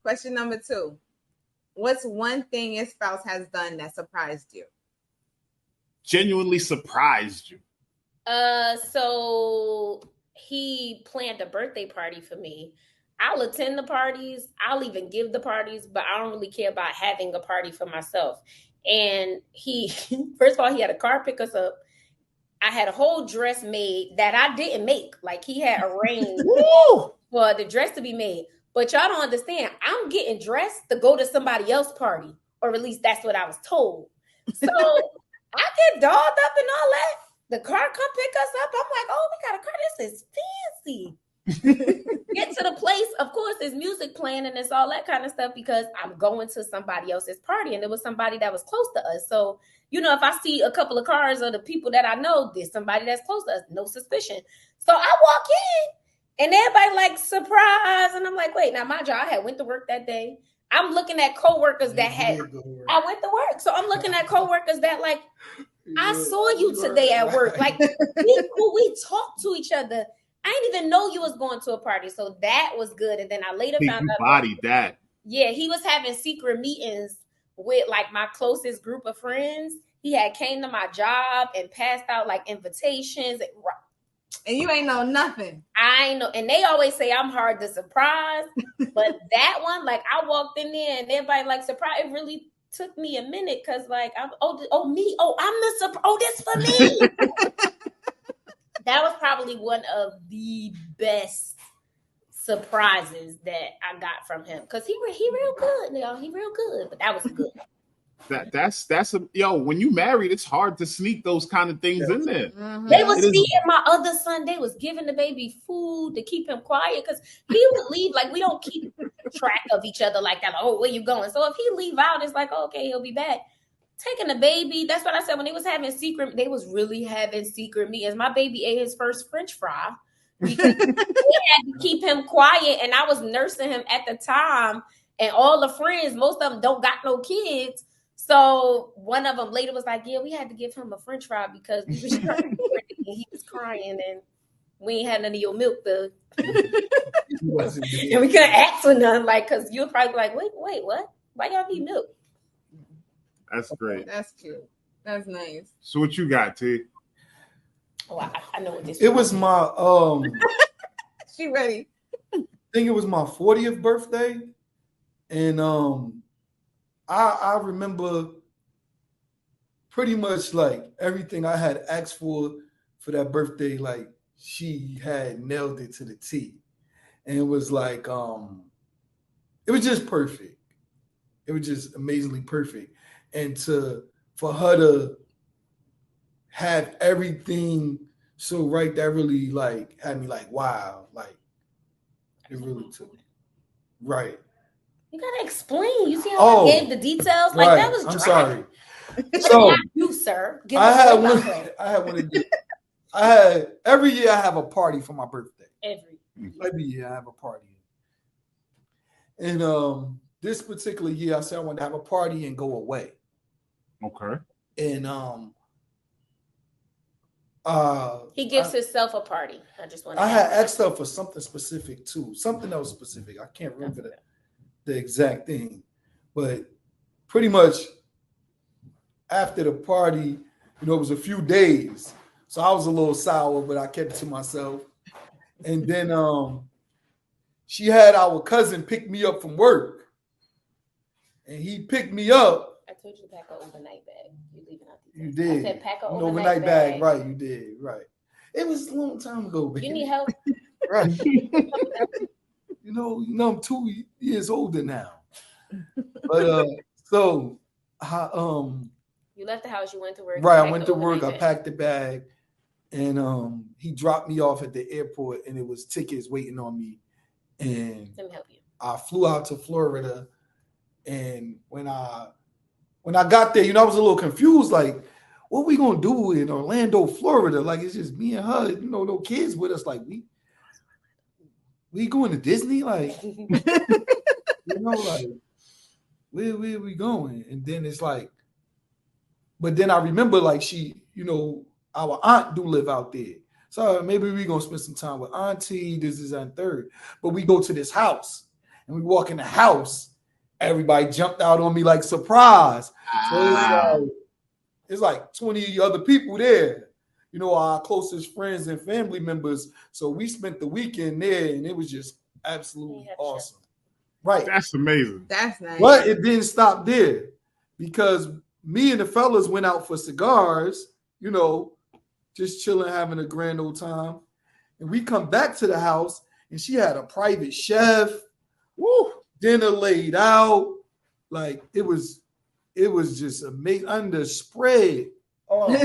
Question number 2. What's one thing your spouse has done that surprised you? Genuinely surprised you. So he planned a birthday party for me. I'll attend the parties. I'll even give the parties, but I don't really care about having a party for myself. And he, first of all, he had a car pick us up. I had a whole dress made that I didn't make. Like he had arranged for the dress to be made. But y'all don't understand. I'm getting dressed to go to somebody else's party, or at least that's what I was told. So I get dolled up and all that. The car come pick us up. I'm like, oh, we got a car. This is fancy. Get to the place. Of course, there's music playing and it's all that kind of stuff because I'm going to somebody else's party. And it was somebody that was close to us. So, you know, if I see a couple of cars of the people that I know, there's somebody that's close to us. No suspicion. So I walk in and everybody like, surprise. And I'm like, wait, now my job, I had went to work that day. I'm looking at coworkers that I went to work. So I'm looking at coworkers that like, I saw you today at work. Like we talked to each other. I didn't even know you was going to a party. So that was good. And then I later found out. Bodied that. Yeah, he was having secret meetings with like my closest group of friends. He had came to my job and passed out like invitations. And you ain't know nothing. I know. And they always say I'm hard to surprise. But that one, like I walked in there and everybody like surprised. It really took me a minute because like I'm this for me. That was probably one of the best surprises that I got from him because he real good, y'all. He real good, but that was good. That's when you married, it's hard to sneak those kind of things in there. Mm-hmm. They was seeing my other son. They was giving the baby food to keep him quiet because he would leave. Like we don't keep track of each other like that. Like, oh, where you going? So if he leave out, it's like, oh, okay, he'll be back. Taking the baby. That's what I said when they was really having secret meetings. My baby ate his first French fry because we had to keep him quiet, and I was nursing him at the time. And all the friends, most of them don't got no kids. So one of them later was like, yeah, we had to give him a French fry because we was trying and he was crying and we ain't had none of your milk and we couldn't ask for none, like, because you'll probably be like, wait, what? Why y'all need milk? That's great. That's cute. That's nice. So what you got, T? Oh, I know what this is. It was my She ready. I think it was my 40th birthday. And I remember pretty much like everything I had asked for that birthday, like she had nailed it to the T. And it was like it was just perfect. It was just amazingly perfect. And for her to have everything so right, that really like had me like, wow, like it really took me. Right. You gotta explain. You see how I gave the details? Like that was dry. I'm sorry. So you, sir. I had every year I have a party for my birthday. Every year I have a party. And this particular year I said I wanted to have a party and go away. Okay. And he gives himself a party. I had asked her for something specific too. Something that was specific. I can't remember the exact thing. But pretty much after the party, it was a few days. So I was a little sour, but I kept it to myself. And then she had our cousin pick me up from work. And he picked me up. I told you to pack an overnight bag. You leaving out the You did. I said pack an overnight bag. Right, you did. Right. It was a long time ago, baby. You need help? Right. I'm 2 years older now. But so you left the house, you went to work. Right, I went to work, I packed the bag, and he dropped me off at the airport, and it was tickets waiting on me. And let me help you. I flew out to Florida, and when I got there, I was a little confused, like, what we gonna do in Orlando, Florida? Like, it's just me and her, no kids with us. Like, we going to Disney? Like, like, where we going? And then it's like, but then I remember, like, she, our aunt do live out there. So maybe we gonna spend some time with auntie, this is and third. But we go to this house. and we walk in the house, everybody jumped out on me like surprise. So it's like 20 other people there. You know, our closest friends and family members. So we spent the weekend there, and it was just absolutely awesome. Right. That's amazing. That's nice. But it didn't stop there, because me and the fellas went out for cigars, you know, just chilling, having a grand old time. And we come back to the house, and she had a private chef, dinner laid out. Like, it was just amazing. Under spread. Oh,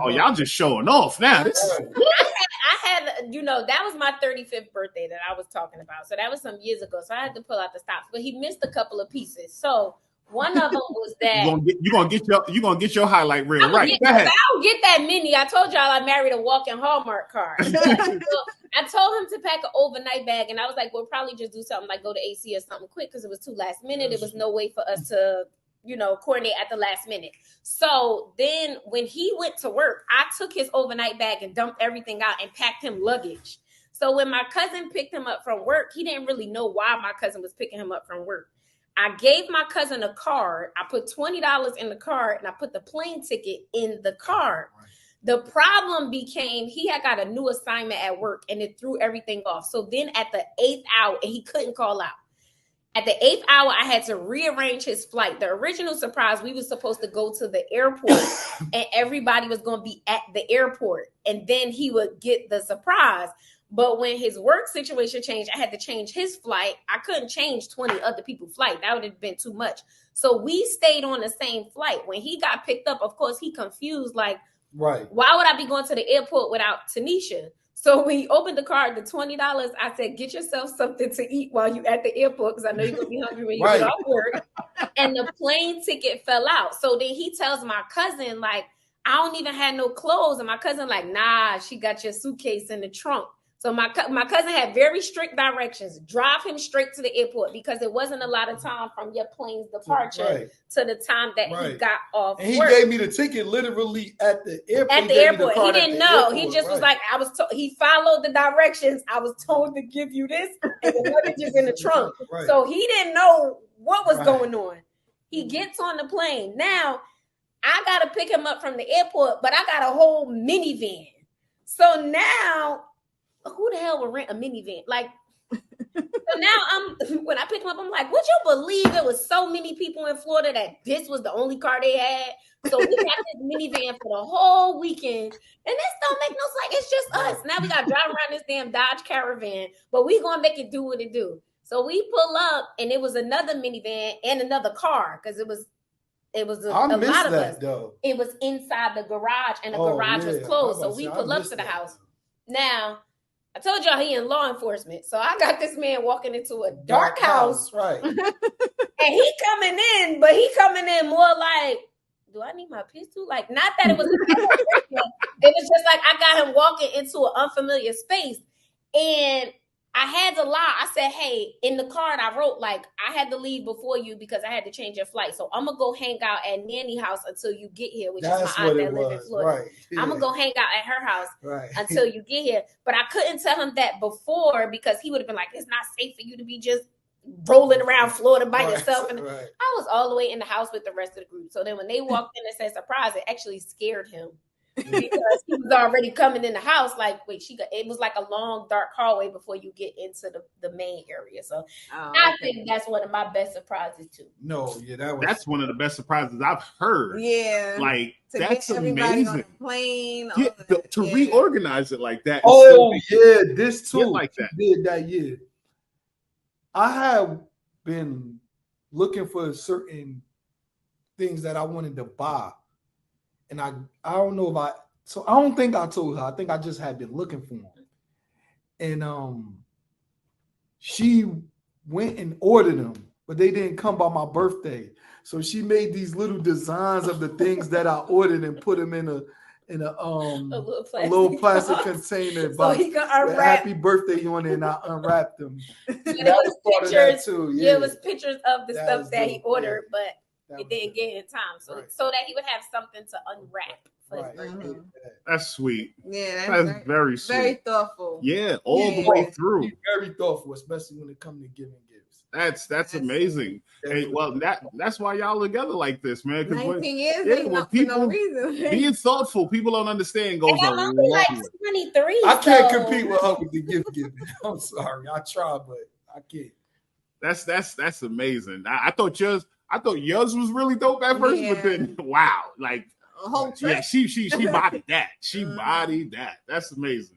y'all just showing off now. I had, you know, that was my 35th birthday that I was talking about. So that was some years ago. So I had to pull out the stops, but he missed a couple of pieces. So one of them was that you're gonna get your highlight reel right. I don't get that many. I told y'all I married a walking Hallmark card. So I told him to pack an overnight bag, and I was like, we'll probably just do something like go to AC or something quick, because it was too last minute. There was no way for us to, you know, coordinate at the last minute. So then when he went to work, I took his overnight bag and dumped everything out and packed him luggage. So when my cousin picked him up from work, he didn't really know why my cousin was picking him up from work. I gave my cousin a card. I put $20 in the card, and I put the plane ticket in the card. The problem became he had got a new assignment at work, and it threw everything off. So then at the 8th hour, and he couldn't call out. At the 8th hour, I had to rearrange his flight. The original surprise, we were supposed to go to the airport, and everybody was going to be at the airport, and then he would get the surprise. But when his work situation changed, I had to change his flight. I couldn't change 20 other people's flight. That would have been too much. So we stayed on the same flight. When he got picked up, of course, he confused, like, why would I be going to the airport without Tanisha? So when he opened the card, the $20, I said, get yourself something to eat while you're at the airport, because I know you're going to be hungry when you get off work. And the plane ticket fell out. So then he tells my cousin, like, I don't even have no clothes. And my cousin like, nah, she got your suitcase in the trunk. So my cousin had very strict directions. Drive him straight to the airport, because it wasn't a lot of time from your plane's departure to the time that he got off and he work. gave me the ticket literally at the airport. At the airport. He didn't know. He just was like, he followed the directions. I was told to give you this, and the luggage is in the trunk. So he didn't know what was going on. He gets on the plane. Now, I got to pick him up from the airport, but I got a whole minivan. So now, who the hell would rent a minivan? Like, so now when I pick him up, I'm like, would you believe there was so many people in Florida that this was the only car they had? So we got this minivan for the whole weekend, and this don't make no sense. It's just us. Now we got to drive around this damn Dodge Caravan, but we gonna make it do what it do. So we pull up, and it was another minivan and another car, because it was a lot of us. Though. It was inside the garage, and the garage was closed. So we pull up to the house. Now, I told y'all he in law enforcement. So I got this man walking into a dark house. Right. And he coming in, but he coming in more like, do I need my pistol? Like, not that it was it was just like I got him walking into an unfamiliar space. And I had to lie. I said, hey, in the card I wrote, like, I had to leave before you because I had to change your flight. So I'm going to go hang out at Nanny house until you get here, which is my aunt that lives in Florida. Right. Yeah. I'm going to go hang out at her house until you get here. But I couldn't tell him that before, because he would have been like, it's not safe for you to be just rolling around Florida by yourself. And I was all the way in the house with the rest of the group. So then when they walked in and said surprise, it actually scared him. Because he was already coming in the house, like, wait, it was like a long dark hallway before you get into the main area. So I think that's one of my best surprises too. That's one of the best surprises I've heard. Yeah, like to that's get everybody amazing. On the plane, to reorganize it like that. This too. Like that did that year. I have been looking for certain things that I wanted to buy. And I don't know if I don't think I told her. I think I just had been looking for them. And she went and ordered them, but they didn't come by my birthday. So she made these little designs of the things that I ordered and put them in a little plastic container. So he can unwrap. Happy birthday on it, and I unwrapped them. And that was pictures too. Yeah, it was pictures of the stuff that he ordered, but it didn't get in time, so that he would have something to unwrap for Right. his birthday. That's sweet. Yeah, That's very sweet. Very thoughtful. Yeah, all the Yeah. way through. He's very thoughtful, especially when it comes to giving gifts. That's amazing. Hey, well, that's why y'all together like this, man. 19 years yeah, ain't when for no people reason. being thoughtful, people don't understand goes And a I'm only long like way. 23. I can't so- compete with her with the gift giving. I'm sorry. I try, but I can't. That's amazing. I thought yours was really dope at first, but then wow, like A whole yeah, trip. she bodied that. She bodied that. That's amazing.